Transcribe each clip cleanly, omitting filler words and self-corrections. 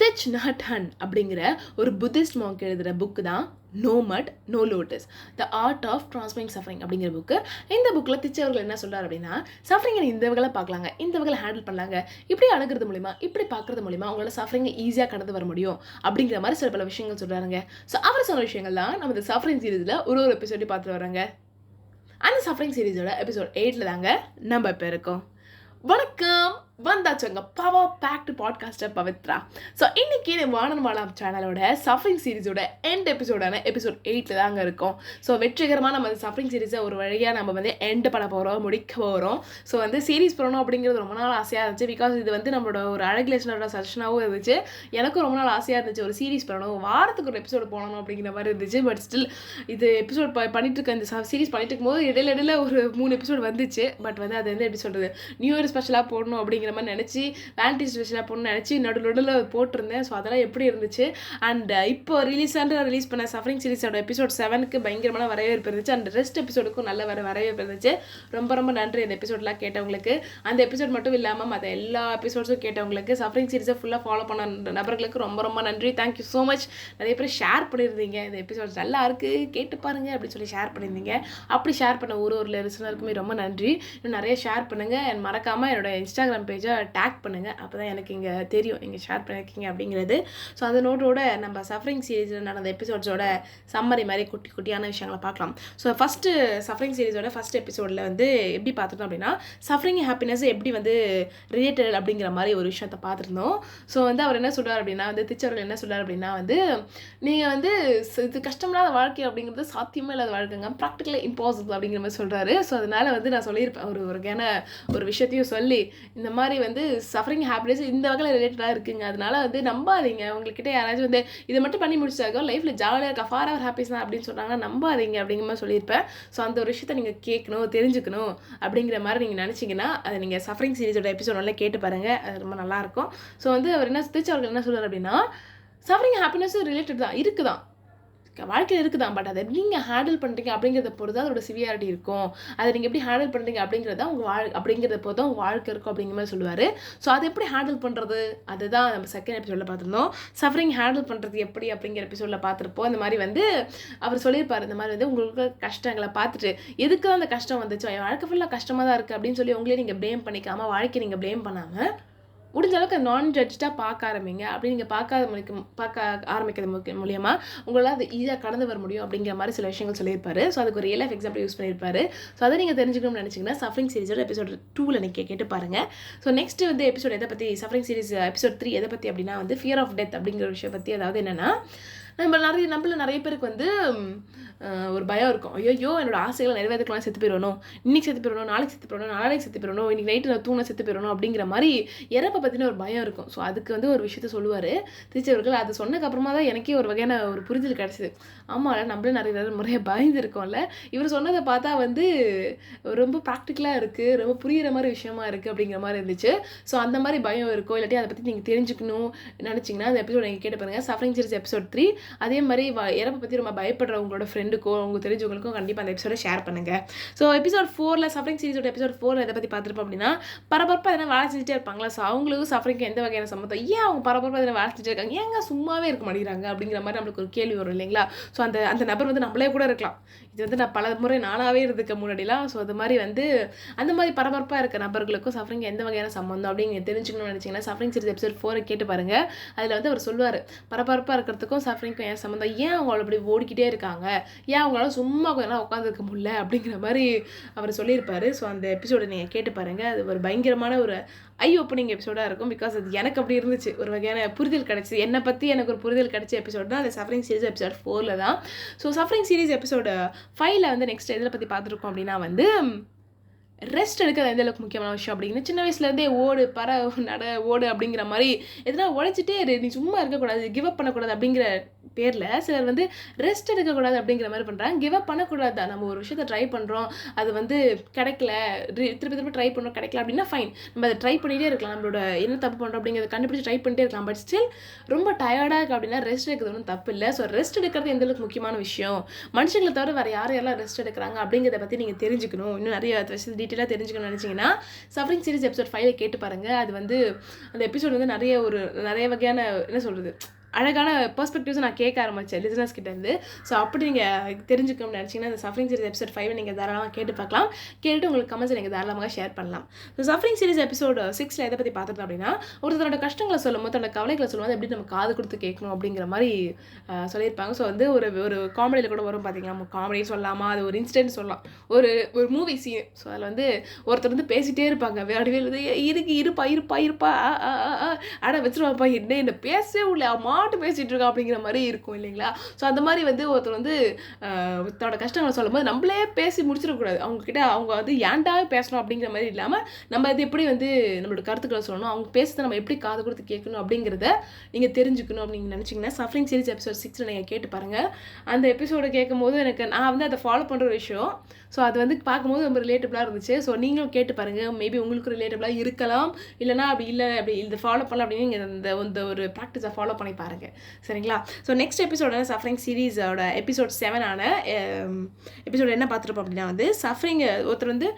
திச் nut Hanh அப்படிங்கிற ஒரு Buddhist monk எழுதுகிற புக்கு தான் no mud no lotus the art of transferring suffering அப்படிங்கிற புக்கு. இந்த புக்கில் திச் அவர்கள் என்ன சொல்கிறார் அப்படின்னா, சஃபரிங்கை இந்த வகையில் பார்க்கலாங்க, இந்த வகையில் ஹேண்டில் பண்ணலாங்க, இப்படி அணுகிறது மூலிமா, இப்படி பார்க்குறது மூலிமா அவங்களோட சஃபரிங்கை ஈஸியாக கடந்து வர முடியும் அப்படிங்கிற மாதிரி சில பல விஷயங்கள் சொல்கிறாருங்க. ஸோ அவர் சொன்ன விஷயங்கள் தான் நம்ம இந்த சஃபரிங் சீரீஸில் ஒரு எபிசோடையும் பார்த்துட்டு வராங்க. அந்த சஃபரிங் சீரீஸோட எபிசோட் 8 தாங்க நம்ம இப்போ இருக்கோம். வணக்கம், வந்தாச்சுங்க power packed podcaster Pavithra. So இன்றைக்கி வானன் வாலாம் சேனலோட சஃபரிங் சீரீஸோட எண்ட் எபிசோடான எபிசோட் 8 தாங்க இருக்கும். ஸோ வெற்றிகரமாக நம்ம சஃபரிங் சீரீஸை ஒரு வழியாக நம்ம எண்ட் பண்ண போகிறோம், முடிக்க போகிறோம். ஸோ சீரீஸ் போகணும் அப்படிங்கிறது ரொம்ப நாள் ஆசையாக இருந்துச்சு. பிகாஸ் இது நம்மளோட ஒரு அழகிலேஷனோட சஜஷனாகவும் இருந்துச்சு. எனக்கும் ரொம்ப நாள் ஆசையாக இருந்துச்சு, ஒரு சீரீஸ் பண்ணணும், வாரத்துக்கு ஒரு எபிசோடு போகணும் அப்படிங்கிற மாதிரி இருந்துச்சு. பட் ஸ்டில் இது எபிசோட் பண்ணிட்டு இருக்க, இந்த சீரீஸ் பண்ணிட்டு இருக்கும்போது இடையில ஒரு 3 எபிசோடு வந்துச்சு. பட் அது எப்படி சொல்கிறது, நியூ இயர் ஸ்பெஷலாக போடணும் அப்படிங்கிற மாதிரி நினச்சி, வேலண்டைன்ஸ் ஸ்பெஷலாக போடணும்னு நினச்சி நடுவில் போட்டிருந்தேன். ஸோ அதெல்லாம் எப்படி இருந்துச்சு. அண்ட் இப்போ ரிலீஸ் பண்ண சஃபரிங் சீரீஸோட எபிசோட் 7க்கு பயங்கரமான வரவேற்பு இருந்துச்சு. அண்ட் ரெஸ்ட் எபிசோடுக்கும் நல்ல வரவேற்பு இருந்துச்சு. ரொம்ப ரொம்ப நன்றி இந்த எபிசோட்லாம் கேட்டவங்களுக்கு. அந்த எபிசோட் மட்டும் இல்லாமல் மற்ற எல்லா எபிசோட்ஸும் கேட்டவங்களுக்கு, சஃபரிங் சீரீஸை ஃபுல்லாக ஃபாலோ பண்ண நபர்களுக்கு ரொம்ப ரொம்ப நன்றி. Thank you so much. நிறைய பேர் ஷேர் பண்ணியிருந்தீங்க, இந்த எபிசோட்ஸ் நல்லா இருக்குது, கேட்டு பாருங்கள் அப்படின்னு சொல்லி ஷேர் பண்ணியிருந்தீங்க. அப்படி ஷேர் பண்ண ஒரு லிசனருக்குமே ரொம்ப நன்றி. இன்னும் நிறைய ஷேர் பண்ணுங்கள். அண்ட் மறக்காமல் என்னோட இன்ஸ்டாகிராம் பேஜை டேக் பண்ணுங்கள். அப்போ தான் எனக்கு இங்கே தெரியும் இங்கே ஷேர் பண்ணியிருக்கீங்க அப்படிங்கிறது. ஸோ அந்த நோட்டோட நம்ம சஃபரிங் சீரீஸில் நடந்த எபிசோட்ஸோட சம்மரி மாதிரி குட்டியான விஷயங்களை பார்க்கலாம். ஸோ ஃபஸ்ட்டு சஃபரிங் சீரீஸோட ஃபஸ்ட் எபிசோடில் எப்படி பார்த்துட்டோம் அப்படின்னா, சஃபரிங் ஹாப்பினஸ் எப்படி ரிலேட்டட் அப்படிங்கிற மாதிரி ஒரு விஷயத்தை பார்த்துருந்தோம். ஸோ அவர் என்ன சொல்கிறார் அப்படின்னா, திச்சவர்கள் என்ன சொல்கிறார் அப்படின்னா, நீங்கள் இது கஷ்டமில்லாத வாழ்க்கை அப்படிங்கிறது சாத்தியமே இல்லாத வாழ்க்கைங்க, ப்ராக்டிக்கலி இம்பாசிபிள் அப்படிங்கிற மாதிரி சொல்கிறாரு. ஸோ அதனால் நான் சொல்லியிருப்பேன் ஒரு விஷயத்தையும் சொல்லி, இந்த மாதிரி சஃபரிங் ஹாப்பினஸ் இந்த வகையில் ரிலேட்டடாக இருக்குங்க. அதனால நம்பாதீங்க. உங்கள்கிட்ட யாராச்சும் இதை மட்டும் பண்ணி முடிச்சாக்கோ லைஃப்பில் ஜாலியாக இருக்கா, ஃபார் அவர் ஹாப்பிஸ் தான் அப்படின்னு சொன்னாங்கன்னா நம்பாதீங்க அப்படிங்கிற மாதிரி சொல்லியிருப்பேன். ஸோ அந்த ஒரு விஷயத்தை நீங்கள் கேட்கணும், தெரிஞ்சுக்கணும் அப்படிங்கிற மாதிரி நீங்கள் நினச்சிங்கன்னா அதை நீங்கள் சஃபரிங் சீரீஸோட எபிசோட் நல்லா கேட்டு பாருங்கள். அது ரொம்ப நல்லாயிருக்கும். ஸோ அவர் என்ன அவர்கள் என்ன சொல்கிறார் அப்படின்னா, சஃபரிங் ஹாப்பினஸ் ரிலேட்டட் தான் இருக்குதான், வாழ்க்கையில் இருக்குதான். பட் அதை நீங்கள் ஹேண்டில் பண்ணுறீங்க அப்படிங்கிறத பொறுத்து தான் அதோட சிவியாரிட்டி இருக்கும். அதை நீங்கள் எப்படி ஹேண்டில் பண்ணுறீங்க அப்படிங்கிறத அப்படிங்கிறத பொறுத்து உங்கள் வாழ்க்கை இருக்கும் அப்படிங்கிற மாதிரி சொல்லுவார். ஸோ அதை எப்படி ஹேண்டில் பண்ணுறது, அதுதான் நம்ம செகண்ட் எபிசோடில் பார்த்துருந்தோம். சஃபரிங் ஹேண்டில் பண்ணுறது எப்படி அப்படிங்கிற எபிசோடில் பார்த்துருப்போம். இந்த மாதிரி அவர் சொல்லியிருப்பார், இந்த மாதிரி உங்களுக்கு கஷ்டங்களை பார்த்துட்டு எதுக்கு தான் அந்த கஷ்டம் வந்துச்சோ, என் வாழ்க்கை ஃபுல்லாக கஷ்டமாக தான் இருக்குது அப்படின்னு சொல்லி உங்களே நீங்கள் ப்ளேம் பண்ணிக்காமல், வாழ்க்கையை நீங்கள் ப்ளேம் பண்ணாமல் முடிஞ்ச அளவுக்கு நான் ஜட்ஜாக பார்க்க ஆரம்பிங்க. அப்படி நீங்கள் பார்க்க ஆரம்பிக்கிறது மூலியமாக உங்களால் அது ஈஸியாக கடந்து வர முடியும் அப்படிங்கிற மாதிரி சில விஷயங்கள் சொல்லியிருப்பாரு. ஸோ அதுக்கு ஒரு ரியல் லைஃப் எக்ஸாம்பிள் யூஸ் பண்ணியிருப்பாரு. ஸோ அதை நீங்கள் தெரிஞ்சுக்கணும்னு நினச்சிங்கன்னா சஃபரிங் சீரீஸோட எபிசோட் 2ல் நீங்கள் கேட்டு பாருங்கள். ஸோ நெக்ஸ்ட் எபிசோட் எதை பற்றி, சஃபரிங் சீரீஸ் எபிசோட் 3 எதை பற்றி அப்படின்னா ஃபியர் ஆஃப் டெத் அப்படிங்கிற ஒரு விஷயம் பற்றி. அதாவது என்னென்னா, நம்மள நிறைய பேருக்கு ஒரு பயம் இருக்கும். ஐயோ என்னோட ஆசைகளை நிறைவேற்றலாம், செத்து போயிடணும், இன்னைக்கு செத்து போயிடணும், நாளைக்கு செத்து போயிடணும், நாளைக்கு செத்து போயிடணும், இன்னைக்கு நைட்டு நான் தூணை செத்து போயிடணும் அப்படிங்கிற மாதிரி இறப்பை பற்றின ஒரு பயம் இருக்கும். ஸோ அதுக்கு ஒரு விஷயத்த சொல்லுவார் திருச்சியவர்கள். அது சொன்னதுக்கப்புறமா தான் எனக்கே ஒரு வகையான ஒரு புரிதல் கிடச்சிது. ஆமாம், நம்மளே நிறைய முறையாக பயந்துருக்கோம்ல, இவர் சொன்னதை பார்த்தா ரொம்ப ப்ராக்டிக்கலாக இருக்குது, ரொம்ப புரிகிற மாதிரி விஷயமா இருக்குது அப்படிங்கிற மாதிரி இருந்துச்சு. ஸோ அந்த மாதிரி பயம் இருக்கும், இல்லாட்டி அதை பற்றி நீங்கள் தெரிஞ்சுக்கணும் நினச்சிங்கன்னா அந்த எபிசோட் நீங்கள் கேட்டு பாருங்கள், சஃபரிங் சீரீஸ் எபிசோட் 3. அதே மாதிரி இறப்பை பற்றி ரொம்ப பயப்படுறவங்களோட ஃப்ரெண்டுக்கோ உங்களுக்கு தெரிஞ்சவங்களுக்கும் கண்டிப்பாக அந்த எபிசோட ஷேர் பண்ணுங்கள். ஸோ எபிசோட் 4ல் சஃபரிங் சீரீஸோட எபிசோட் 4 எதை பற்றி பார்த்துருப்போம் அப்படின்னா, பரபரப்பாக எதனா வேலை செஞ்சுட்டே இருப்பாங்களா. ஸோ அவங்களுக்கும் சஃபரிங்க்கு எந்த வகையான சம்மந்தம், ஏன் அவங்க பரபரப்பாக எதனா வேலை செஞ்சுட்டு இருக்காங்க, ஏங்க சும்மாவே இருக்க மாட்டேங்கிறாங்க அப்படிங்கிற மாதிரி நம்மளுக்கு ஒரு கேள்வி வரும் இல்லைங்களா. ஸோ அந்த நபர் நம்மளே கூட இருக்கலாம். இது நான் பல முறை நானாகவே இருந்துக்க முன்னாடிலாம். ஸோ அது மாதிரி அந்த மாதிரி பரபரப்பாக இருக்க நபர்களுக்கும் சஃபரிங் எந்த வகையான சம்மந்தம் அப்படின்னு நீங்கள் தெரிஞ்சுக்கணும்னு நினச்சிங்கன்னா சஃபரிங் சீரீஸ் எபிசோட் 4 கேட்டு பாருங்கள். அதில் அவர் சொல்லுவார், பரபரப்பாக இருக்கிறதுக்கும் சஃபரிங்க்கும் ஏன் சம்மந்தம், ஏன் அவங்கள அப்படி ஓடிக்கிட்டே இருக்காங்க, ஏன் அவங்களால சும்மா கொஞ்ச நேரம் உட்காந்துருக்க முடியல அப்படிங்கிற மாதிரி அவர் சொல்லியிருப்பார். ஸோ அந்த எபிசோடை நீங்கள் கேட்டு பாருங்கள். அது ஒரு பயங்கரமான ஒரு ஐ ஓப்பனிங் எபிசோடாக இருக்கும். பிகாஸ் அது எனக்கு அப்படி இருந்துச்சு, ஒரு வகையான புரிதல் கிடச்சி, என்னை பற்றி எனக்கு ஒரு புரிதல் கிடச்ச எபிசோட் தான் அது சஃபரிங் சீரீஸ் எபிசோட் 4ல் தான். ஸோ சஃபரிங் சீரீஸ் எபிசோடு 5ல் நெக்ஸ்ட் எதில் பற்றி பார்த்துருக்கோம் அப்படின்னா ரெஸ்ட் எடுக்கிறது எந்த அளவுக்கு முக்கியமான விஷயம் அப்படிங்கிற, சின்ன வயசுலேருந்தே ஓடு ஓடு அப்படிங்கிற மாதிரி எதனா உழைச்சிட்டே நீ சும்மா இருக்கக்கூடாது, கிவ் அப் பண்ணக்கூடாது அப்படிங்கிற பேரில் சிலர் வந்து ரெஸ்ட் எடுக்கக்கூடாது அப்படிங்கிற மாதிரி பண்ணுறாங்க. கிவ் அப் பண்ணக்கூடாது தான். நம்ம ஒரு விஷயத்தை ட்ரை பண்ணுறோம், அது வந்து கிடைக்கல, திருப்பி திருப்பி ட்ரை பண்ணுறோம், கிடைக்கல அப்படின்னா ஃபைன், நம்ம அதை ட்ரை பண்ணிகிட்டே இருக்கலாம். நம்மளோட என்ன தப்பு பண்ணுறோம் அப்படிங்கிறத கண்டுபிடிச்சி ட்ரை பண்ணிட்டே இருக்கலாம். பட் ஸ்டில் ரொம்ப டயர்டாக இருக்குது அப்படின்னா ரெஸ்ட் எடுக்கிறது ஒன்றும் தப்பு இல்லை. ஸோ ரெஸ்ட் எடுக்கிறது எந்த அளவுக்கு முக்கியமான விஷயம், மனுஷங்களை தவிர வேறு யாரெல்லாம் ரெஸ்ட் எடுக்கிறாங்க அப்படிங்கிறத பற்றி நீங்கள் தெரிஞ்சுக்கணும், இன்னும் நிறைய டீட்டெயிலாக தெரிஞ்சுக்கணும்னு நினச்சிங்கன்னா சஃபரிங் சீரிஸ் எபிசோட் 5 கேட்டு பாருங்கள். அது வந்து அந்த எபிசோட் வந்து நிறைய வகையான என்ன சொல்கிறது அழகான பெர்ஸ்பெக்டிவ்ஸ் நான் கேட்க ஆரம்பித்தேன் லிசனர்ஸ் கிட்டேருந்து. ஸோ அப்படி நீங்கள் தெரிஞ்சுக்கணும்னு நினச்சிங்கன்னா இந்த சஃபரிங் சீரிஸ் எபிசோட் 5 நீங்கள் தாராளமாக கேட்டு பார்க்கலாம். கேட்டுட்டு உங்களுக்கு கமெண்ட்ஸை நீங்கள் தாராளமாக ஷேர் பண்ணலாம். ஸோ சஃபரிங் சீரிஸ் எபிசோட் 6 எதை பற்றி பார்த்துட்டோம் அப்படின்னா, ஒருத்தரோட கஷ்டங்களை சொல்லும்போது தன்னோட கவலைகளை சொல்லும்போது எப்படி நம்ம காது கொடுத்து கேட்கணும் அப்படிங்கிற மாதிரி சொல்லியிருப்பாங்க. ஸோ வந்து ஒரு காமெடியில் கூட வரும் பார்த்தீங்கன்னா, காமெடி சொல்லலாமா, அது ஒரு இன்சிடென்ட் சொல்லலாம், ஒரு மூவி சீன். ஸோ அதில் வந்து ஒருத்தர் வந்து பேசிகிட்டே இருப்பாங்க, வேறு வந்து இருப்பா அட வச்சுருவாப்பா, என்ன பேசவே உள்ள மாட்டு பேசிகிட்டு இருக்கா அப்படிங்கிற மாதிரி இருக்கும் இல்லைங்களா. ஸோ அந்த மாதிரி வந்து ஒருத்தர் வந்து தன்னோட கஷ்டங்களை சொல்லும்போது நம்மளே பேசி முடிச்சிடக்கூடாது. அவங்கக்கிட்ட அவங்க வந்து ஏன்டா பேசணும் அப்படிங்கிற மாதிரி இல்லாமல் நம்ம அது எப்படி வந்து நம்மளோட கருத்துக்களை சொல்லணும், அவங்க பேசுறதை நம்ம எப்படி காது கொடுத்து கேட்கணும் அப்படிங்கிறத நீங்கள் தெரிஞ்சுக்கணும் அப்படின்னு நினச்சிங்கன்னா சஃபரிங் சீரிஸ் எபிசோட் 6 நீங்கள் கேட்டு பாருங்கள். அந்த எபிசோடை கேட்கும்போது நான் வந்து அதை ஃபாலோ பண்ணுற ஒரு விஷயம். ஸோ அது வந்து பார்க்கும்போது ரொம்ப ரிலேட்டபிளாக இருந்துச்சு. ஸோ நீங்களும் கேட்டு பாருங்கள், மேபி உங்களுக்கு ரிலேட்டபிளாக இருக்கலாம், இல்லைனா அப்படி இல்லை அப்படி இதை ஃபாலோ பண்ணலாம் அப்படின்னு நீங்கள் இந்த ஒரு ப்ராக்டிஸை ஃபாலோ பண்ணி பாருங்கள், சரிங்களா. ஸோ நெக்ஸ்ட் எபிசோட சஃபரிங் சீரீஸோட எபிசோட் 7 எபிசோட் என்ன பார்த்துருப்போம் அப்படின்னா வந்து சஃபரிங் ஒருத்தர் வந்து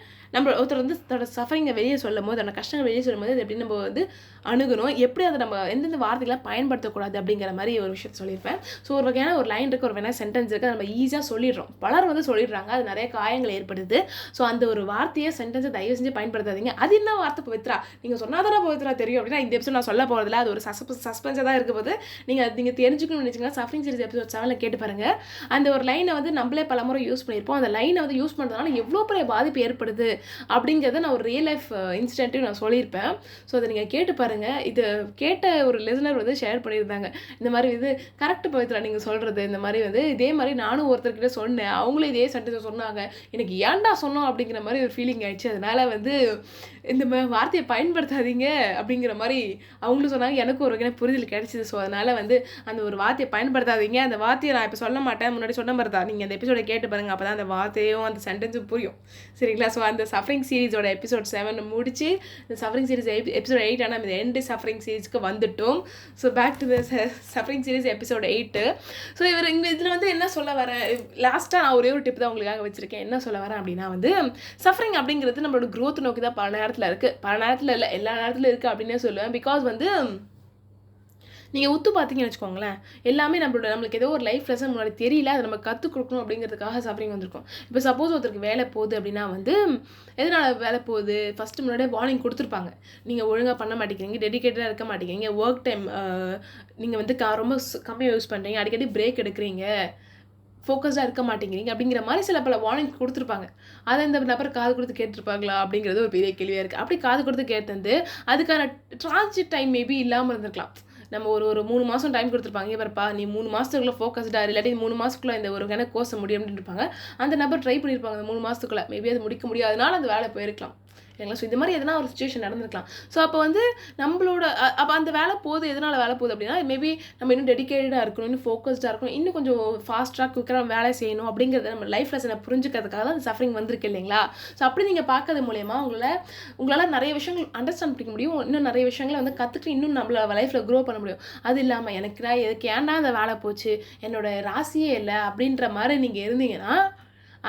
தன்னோட சஃபரிங்கை வெளியே சொல்லும் போது, அந்த கஷ்டங்கள் வெளியே சொல்லும் போது அது எப்படி நம்ம வந்து அணுகணும், எப்படி அதை நம்ம எந்தெந்த வார்த்தைகளை பயன்படுத்தக்கூடாது அப்படிங்கிற மாதிரி ஒரு விஷயத்தை சொல்லியிருப்பேன். ஸோ ஒரு வகையான ஒரு லைன் இருக்குது, ஒரு வகையான சென்டென்ஸ் இருக்குது, அதை நம்ம ஈஸியாக சொல்லிடுறோம், பலர் வந்து சொல்லிடுறாங்க, அது நிறைய காயங்கள் ஏற்படுது. ஸோ அந்த ஒரு வார்த்தையை சென்டென்ஸை தயவு செஞ்சு பயன்படுத்தாதீங்க. அது என்ன வார்த்தை பவித்ரா, நீங்கள் சொன்னால் தானே பவித்ரா தெரியும் அப்படின்னா இந்த எபிசோட் நான் சொல்ல போகிறதில்ல, அது ஒரு சஸ்பென்ஸாக தான் இருக்க போது. நீங்கள் தெரிஞ்சுக்கணும்னு நினச்சிங்கன்னா சஃபரிங் சீரிஸ் எபிசோட் 7 கேட்டு பாருங்கள். அந்த ஒரு லைனை வந்து நம்மளே பல முறை யூஸ் பண்ணியிருப்போம், அந்த லைனை வந்து யூஸ் பண்ணுறதுனால எவ்வளோ பெரிய பாதிப்பு ஏற்படுது அப்படிங்கிறத நான் ஒரு ரியல் லைஃப் இன்சிடென்ட்டையும் நான் சொல்லியிருப்பேன். ஸோ அதை நீங்கள் கேட்டு பாருங்கள். இது கேட்ட ஒரு லிசனர் வந்து ஷேர் பண்ணியிருந்தாங்க, இந்த மாதிரி இது கரெக்ட் பவித்ரா நீங்கள் சொல்கிறது, இந்த மாதிரி வந்து இதே மாதிரி நானும் ஒருத்தர்கிட்ட சொன்னேன், அவங்களும் இதே சென்டென்ஸ் சொன்னாங்க, எனக்கு ஏன்டா சொன்னோம் அப்படிங்கிற மாதிரி ஒரு ஃபீலிங் ஆயிடுச்சு. அதனால் வந்து இந்த வார்த்தையை பயன்படுத்தாதீங்க அப்படிங்கிற மாதிரி அவங்களும் சொன்னாங்க, எனக்கும் ஒரு வகையான புரிதல் கிடைச்சிது. ஸோ அதனால் வந்து அந்த ஒரு வார்த்தையை பயன்படுத்தாதீங்க. அந்த வார்த்தையை நான் இப்போ சொல்ல மாட்டேன், முன்னாடி சொன்ன மாதிரி தான், நீங்கள் அந்த எபிசோடை கேட்டு பாருங்கள், அப்போ தான் அந்த வார்த்தையும் அந்த சென்டென்ஸும் புரியும், சரிங்களா. ஸோ அந்த சஃபரிங் சீரிஸோட எபிசோட் 7 முடிச்சு இந்த சஃபரிங் சீரிஸ் எபிசோட் 8 ஆனால் இந்த எண்டு சஃபரிங் சீரிஸ்க்கு வந்துட்டோம். So back to the suffering series episode 8. So இதில் வந்து என்ன சொல்ல வரேன், லாஸ்ட்டாக நான் ஒரே ஒரு டிப் தான் உங்களுக்காக வச்சுருக்கேன். என்ன சொல்ல வரேன் அப்படின்னா வந்து சஃபரிங் அப்படிங்கிறது நம்மளோட க்ரோத் நோக்கி தான் பல நேரத்தில் இருக்குது, பல நேரத்தில் இல்லை எல்லா நேரத்தில் இருக்குது அப்படின்னே சொல்லுவேன். பிகாஸ் வந்து நீங்கள் உத்து பார்த்தீங்கன்னு வச்சுக்கோங்களேன், எல்லாமே நம்மளுக்கு ஏதோ ஒரு லைஃப் லெசன் முன்னாடி தெரியல, அதை நம்ம கற்றுக் கொடுக்கணும் அப்படிங்கிறதுக்காக சஃபரிங் வந்திருக்கும். இப்போ சப்போஸ் ஒருத்தருக்கு வேலை போகுது அப்படின்னா வந்து எதனால் வேலை போகுது, ஃபஸ்ட்டு முன்னாடியே வார்னிங் கொடுத்துருப்பாங்க, நீங்கள் ஒழுங்காக பண்ண மாட்டேங்கிறீங்க, டெடிக்கேட்டடாக இருக்க மாட்டேங்கிறீங்க, ஒர்க் டைம் நீங்கள் வந்து ரொம்ப கம்மியாக யூஸ் பண்ணுறீங்க, அடிக்கடி பிரேக் எடுக்கிறீங்க, ஃபோக்கஸ்டாக இருக்க மாட்டேங்கிறீங்க அப்படிங்கிற மாதிரி சில பல வார்னிங் கொடுத்துருப்பாங்க. அதை இந்த நபர் காது கொடுத்து கேட்டிருப்பாங்களா அப்படிங்கிறது ஒரு பெரிய கேள்வியாக இருக்குது. அப்படி காது கொடுத்து கேட்டது அதுக்கான ட்ரான்சிட் டைம் மேபி இல்லாமல் இருந்திருக்கலாம். நம்ம ஒரு 3 மாதம் டைம் கொடுத்துருப்பாங்க, இவர்ப்பா நீ 3 மாதத்துக்குள்ளே ஃபோக்கஸ்டாக இல்லாட்டி 3 மாதத்துக்குள்ளே இந்த ஒரு கணக்கு கோர்ஸ் முடியும் அப்படின்னு இருப்பாங்க. அந்த நபர் ட்ரை பண்ணியிருப்பாங்க அந்த 3 மாதத்துக்குள்ளே, மேபி அது முடிக்க முடியாதனால அந்த வேலை போயிருக்கலாம் இல்லைங்களா. ஸோ இந்த மாதிரி எதனா ஒரு சுச்சுவேஷன் நடந்திருக்கலாம். ஸோ அப்போ வந்து நம்மளோட அப்போ அந்த வேலை போகுது, எதனால் வேலை போகுது அப்படின்னா மேபி நம்ம இன்னும் டெடிக்கேட்டடாக இருக்கணும், இன்னும் ஃபோக்கஸ்டாக இருக்கணும், இன்னும் கொஞ்சம் ஃபாஸ்ட்டாக குயிக்கராக வேலை செய்யணும் அப்படிங்கிறத நம்ம லைஃப் லெசனை புரிஞ்சுக்கிறதுக்காக தான் அந்த சஃபரிங் வந்திருக்கு இல்லைங்களா. ஸோ அப்படி நீங்கள் பார்க்கறது மூலயமா உங்களால் நிறைய விஷயங்கள் அண்டர்ஸ்டாண்ட் பண்ணிக்க முடியும், இன்னும் நிறைய விஷயங்களை வந்து கற்றுக்கிட்டு இன்னும் நம்மளோட லைஃப்பில் க்ரோ பண்ண முடியும். அது இல்லாமல் எதுக்கு ஏன்டா அந்த வேலை போச்சு, என்னோட ராசியே இல்லை அப்படின்ற மாதிரி நீங்கள் இருந்தீங்கன்னா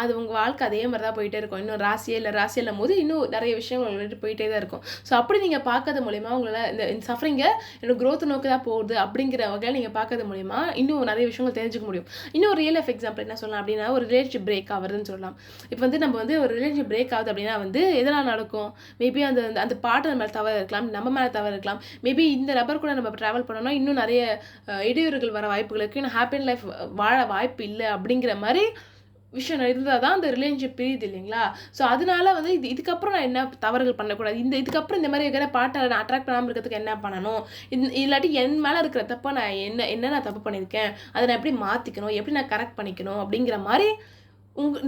அது உங்கள் வாழ்க்கை அதே மாதிரி தான் போயிட்டே இருக்கும். இன்னும் ராசியே இல்லைம் போது இன்னும் நிறைய விஷயங்கள் உங்களுக்கு போயிட்டே தான் இருக்கும். ஸோ அப்படி நீங்கள் பார்க்கறது மூலிமா உங்களால் இந்த சஃபரிங்கை என்னோட க்ரோத் நோக்கி தான் போகுது அப்படிங்கிற வகையில் நீங்கள் பார்க்கறது மூலிமா இன்னும் நிறைய விஷயங்கள் தெரிஞ்சுக்க முடியும். இன்னும் ரியல் லைஃப் எக்ஸாம்பிள் என்ன சொல்லலாம் அப்படின்னா, ஒரு ரிலேஷன்ஷிப் பிரேக் ஆகுதுன்னு சொல்லலாம். இப்போ வந்து நம்ம வந்து ஒரு ரிலேஷன்ஷிப் பிரேக் ஆகுது அப்படின்னா வந்து எதனால் நடக்கும், மேபி அந்த பார்ட்னர் மேலே தவறு இருக்கலாம், நம்ம மேலே தவறு இருக்கலாம், மேபி இந்த நபர் கூட நம்ம ட்ராவல் பண்ணோம்னா இன்னும் நிறைய இடையூறுகள் வர வாய்ப்புகள் இருக்குது, இன்னும் ஹாப்பி லைஃப் வாழ வாய்ப்பு இல்லை அப்படிங்கிற மாதிரி விஷயம் இருந்தால் தான் அந்த ரிலேஷன்ஷிப் பிரியுது இல்லைங்களா. ஸோ அதனால வந்து இதுக்கப்புறம் நான் என்ன தவறுகள் பண்ணக்கூடாது, இதுக்கப்புறம் இந்த மாதிரி இருக்கிற பார்ட்னரை நான் அட்ராக்ட் பண்ணாமல் இருக்கிறதுக்கு என்ன பண்ணணும், இல்லாட்டி என் மேலே இருக்கிற தப்பை நான் என்ன நான் தப்பு பண்ணியிருக்கேன், அதை நான் எப்படி மாற்றிக்கணும், எப்படி நான் கரெக்ட் பண்ணிக்கணும் அப்படிங்கிற மாதிரி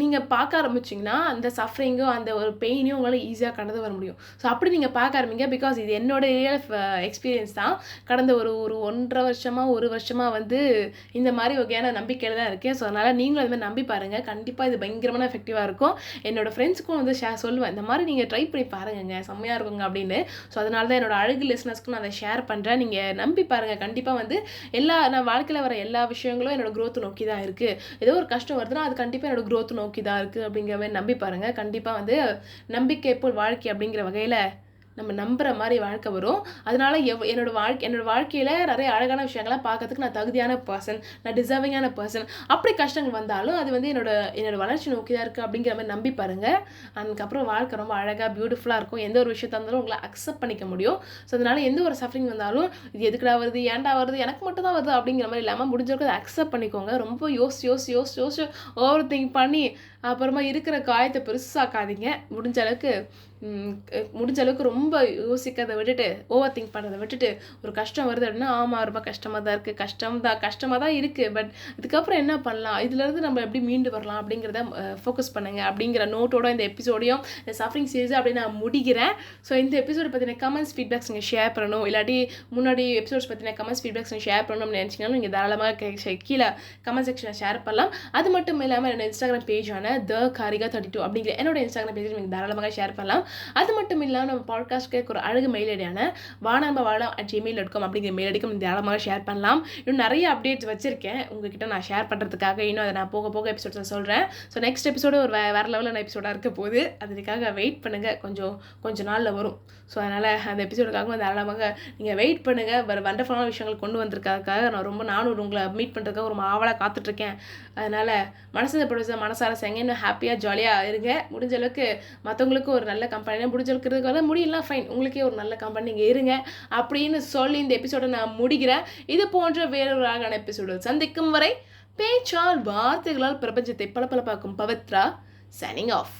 நீங்கள் பார்க்க ஆரம்பிச்சிங்கன்னா அந்த சஃபரிங்கும் அந்த ஒரு பெயினையும் உங்களால் ஈஸியாக கடந்து வர முடியும். ஸோ அப்படி நீங்கள் பார்க்க ஆரம்பிங்க. பிகாஸ் இது என்னோட ரியல் எக்ஸ்பீரியன்ஸ் தான். கடந்த ஒரு ஒரு 1.5 வருஷமாக 1 வருஷமாக வந்து இந்த மாதிரி வகையான நம்பிக்கையில் தான் இருக்கேன். ஸோ அதனால் நீங்களும் அது மாதிரி நம்பி பாருங்கள். கண்டிப்பாக இது பயங்கரமான எஃபெக்டிவாக இருக்கும். என்னோடய ஃப்ரெண்ட்ஸுக்கும் வந்து சொல்லுவேன், இந்த மாதிரி நீங்கள் ட்ரை பண்ணி பாருங்கங்க, செம்மையாக இருக்குங்க அப்படின்னு. ஸோ அதனால தான் என்னோட அழகு லிசனர்ஸ்க்கும் நான் அதை ஷேர் பண்ணுறேன். நீங்கள் நம்பி பாருங்கள். கண்டிப்பாக வந்து நான் வாழ்க்கையில் வர எல்லா விஷயங்களும் என்னோட growth நோக்கி தான் இருக்குது. ஏதோ ஒரு கஷ்டம் வருதுன்னா அது கண்டிப்பாக என்னோட growth நோக்கி தான் இருக்குது அப்படிங்கிற மாதிரி நம்பி பாருங்கள். கண்டிப்பாக வந்து நம்பிக்கை போல் வாழ்க்கை அப்படிங்கிற வகையில் நம்ம நம்புகிற மாதிரி வாழ்க்கை வரும். அதனால என்னோட வாழ்க்கையில் நிறைய அழகான விஷயங்கள்லாம் பார்க்கறதுக்கு நான் தகுதியான பர்சன், நான் டிசர்விங்கான பர்சன். அப்படி கஷ்டங்கள் வந்தாலும் அது வந்து என்னோட வளர்ச்சி நோக்கி தான் இருக்குது அப்படிங்கிற மாதிரி நம்பி பாருங்கள். அதுக்கப்புறம் வாழ்க்கை ரொம்ப அழகாக பியூட்டிஃபுல்லாக இருக்கும். எந்த ஒரு விஷயத்தாக இருந்தாலும் உங்களை அக்செப்ட் பண்ணிக்க முடியும். ஸோ அதனால் எந்த ஒரு சஃபரிங் வந்தாலும் இது எதுக்குடா வருது, ஏன்டா வருது, எனக்கு மட்டும் தான் வருது அப்படிங்கிற மாதிரி இல்லாமல் முடிஞ்சவங்க அதை அக்செப்ட் பண்ணிக்கோங்க. ரொம்ப யோசிச்சு ஓவர் திங்க் பண்ணி அப்புறமா இருக்கிற காயத்தை பெருசாக்காதீங்க. முடிஞ்ச அளவுக்கு ரொம்ப யோசிக்கிறதை விட்டுட்டு, ஓவர் திங்க் பண்ணுறதை விட்டுட்டு, ஒரு கஷ்டம் வருது அப்படின்னா ஆமாம் ரொம்ப கஷ்டமாக தான் இருக்குது, கஷ்டமாக தான் இருக்குது, பட் இதுக்கப்புறம் என்ன பண்ணலாம், இதுலேருந்து நம்ம எப்படி மீண்டு வரலாம் அப்படிங்கிறத ஃபோக்கஸ் பண்ணுங்கள் அப்படிங்கிற நோட்டோட இந்த எபிசோடையும் இந்த சஃபரிங் சீரீஸ் அப்படி நான் முடிக்கிறேன். ஸோ இந்த எபிசோட பற்றின கமெண்ட்ஸ் ஃபீட்பேக்ஸ் நீங்கள் ஷேர் பண்ணணும், இல்லாட்டி முன்னாடி எபிசோட்ஸ் பற்றின கமெண்ட்ஸ் ஃபீட்பேக்ஸ் நீங்கள் ஷேர் பண்ணணும்னு நினச்சிங்கனாலும் நீங்கள் தாராளமாக கீழே கமெண்ட் செக்ஷனில் ஷேர் பண்ணலாம். அது மட்டும் இல்லாமல் என்னோட இன்ஸ்டாகிராம் பேஜான thekarika32 அப்படிங்கிற என்னோட இன்ஸ்டாகிராம் பேஜில் நீங்கள் தாராளமாக ஷேர் பண்ணலாம். அது மட்டும் இல்லாமல் நம்ம பாட்காஸ்ட் கேட்க ஒரு அழகு மெயில் ஐடியான vaanambavalam@gmail.com அப்படிங்கிற மெயில் ஐடிக்கு நீங்கள் தாராளமாக ஷேர் பண்ணலாம். இன்னும் நிறைய அப்டேட்ஸ் வச்சுருக்கேன் உங்ககிட்ட நான் ஷேர் பண்ணுறதுக்காக. இன்னும் அதை நான் போக எபிசோட்ஸில் சொல்கிறேன். ஸோ நெக்ஸ்ட் எபிசோடு ஒரு வேறு லெவலில் எபிசோடாக இருக்க போகுது. அதுக்காக வெயிட் பண்ணுங்கள். கொஞ்சம் நாளில் வரும். ஸோ அதனால் அந்த எபிசோடுக்காக தாராளமாக நீங்கள் வெயிட் பண்ணுங்கள். வண்டர்ஃபுல்லான விஷயங்கள் கொண்டு வந்திருக்காக நானும் உங்களை மீட் பண்ணுறதுக்காக ரொம்ப ஆவலாக காத்துட்ருக்கேன். அதனால் மனசார செங்கன்னு ஹாப்பியாக ஜாலியாக இருங்க. முடிஞ்ச அளவுக்கு மற்றவங்களுக்கு ஒரு நல்ல கம்பெனினா முடிஞ்ச அளவுக்கு வர முடியலாம், ஃபைன், உங்களுக்கே ஒரு நல்ல கம்பெனி நீங்கள் இருங்க அப்படின்னு சொல்லி இந்த எபிசோடை நான் முடிக்கிறேன். இது போன்ற வேறொரு அழகான எபிசோடு சந்திக்கும் வரை பேச்சால் வார்த்தைகளால் பிரபஞ்சத்தை பளபளப்பாக்கும் பவித்ரா சைனிங் ஆஃப்.